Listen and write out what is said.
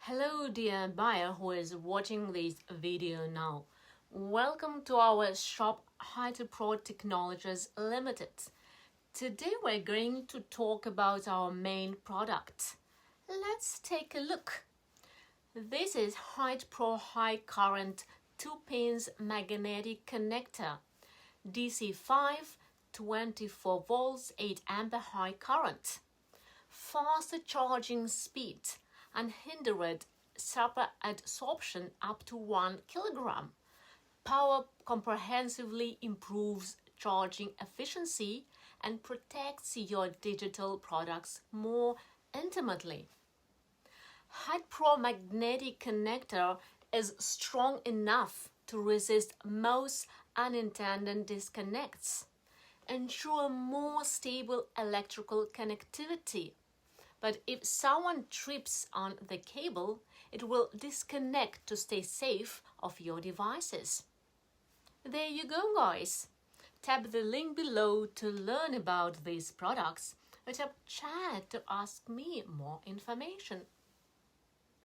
Hello dear buyer who is watching this video now. Welcome to our shop HytePro Technologies Limited. Today we're going to talk about our main product. Let's take a look. This is HytePro High Current 2-pins magnetic connector. DC 5, 24 volts, 8 ampere high current. Faster charging speed, unhindered super adsorption up to 1 kilogram. Power comprehensively improves charging efficiency and protects your digital products more intimately. HytePro magnetic connector is strong enough to resist most unintended disconnects, ensure more stable electrical connectivity. But if someone trips on the cable, it will disconnect to stay safe of your devices. There you go, guys. Tap the link below to learn about these products or tap chat to ask me more information.